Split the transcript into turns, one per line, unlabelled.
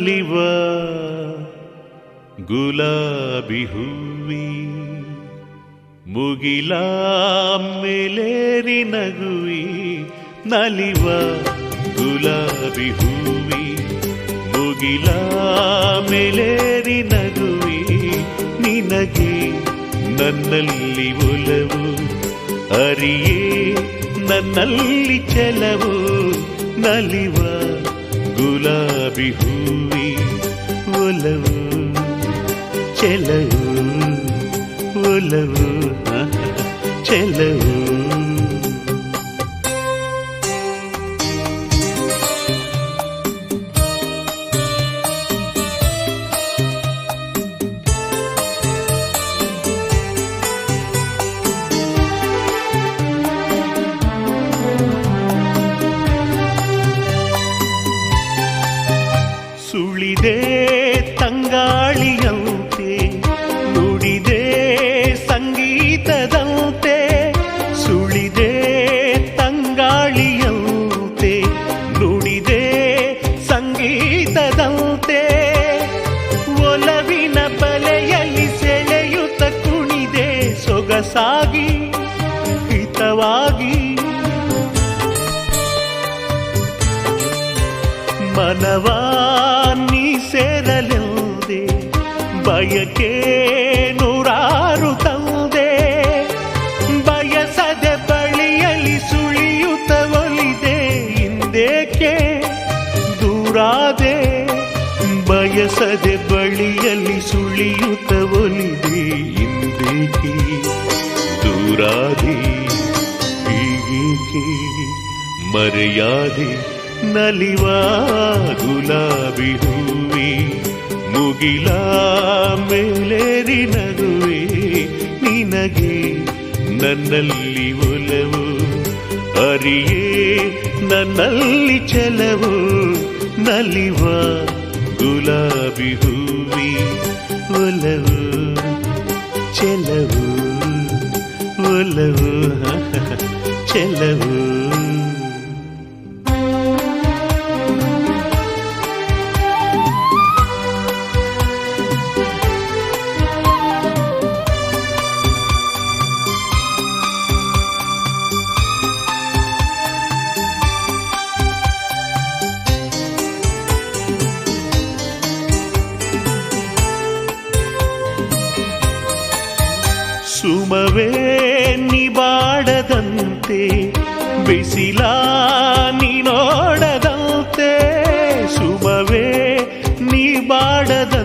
ನಲಿವ ಗುಲಾಬಿ ಹೂವಿ ಮುಗಿಲ ಮೇಲೇರಿ ನಗುವಿ ನಲಿವ ಗುಲಾಬಿ ಹೂವಿ ಮುಗಿಲ ಮೇಲೇರಿ ನಗುವಿ ನಿನಗೆ ನನ್ನಲ್ಲಿ ಒಲವು ಅರಿಯೇ ನನ್ನಲ್ಲಿ ಚೆಲವು ನಲಿವ ಗುಲಾಬಿ ಹೂವಿ ಒಲವು ಚೆಲವು ಒಲವು ಚೆಲವು ಸುಳಿದೆ ತಂಗಾಳಿಯಂತೆ ನುಡಿದೆ ಸಂಗೀತದಂತೆ ಸುಳಿದೆ ತಂಗಾಳಿಯಂತೆ ನುಡಿದೆ ಸಂಗೀತದಂತೆ ಒಲವಿನ ಬಲೆಯಲ್ಲಿ ಸೆಳೆಯುತ್ತ ಕುಣಿದೆ ಸೊಗಸಾಗಿ ಹಿತವಾಗಿ ಮನವಾ ನೀ ಸೇರಲೆಂದೆ ಬಯಕೆ ನೂರಾರು ತಂದೆ ಬಯಸದೆ ಬಳಿಯಲ್ಲಿ ಸುಳಿಯುತ್ತ ಒಲಿದೆ ಹಿಂದೇಕೆ ದೂರಾದೆ ಬಯಸದೆ ಬಳಿಯಲ್ಲಿ ಸುಳಿಯುತ್ತ ಒಲಿದೆ ಹಿಂದೇಕೆ ದೂರಾದೆ ಹೀಗೇಕೆ ಮರೆಯಾದೆ ನಲಿವ ಗುಲಾಬಿ ಹೂವಿ ಮುಗಿಲ ಮೇಲೇರಿ ನಗುವೆ ನಿನಗೆ ನನ್ನಲ್ಲಿ ಒಲವು ಅರಿಯೇ ನನ್ನಲ್ಲಿ ಚೆಲವು ನಲಿವ ಗುಲಾಬಿ ಹೂವಿ ಒಲವು ಚೆಲವು ಒಲವು ಚೆಲವು ಸುಮವೇ ನಿಬಾಡದಂತೆ ಬಿಸಿಲ ನೀನೋಡದಂತೆ ಸುಮವೇ ನಿಬಾಡದಂತೆ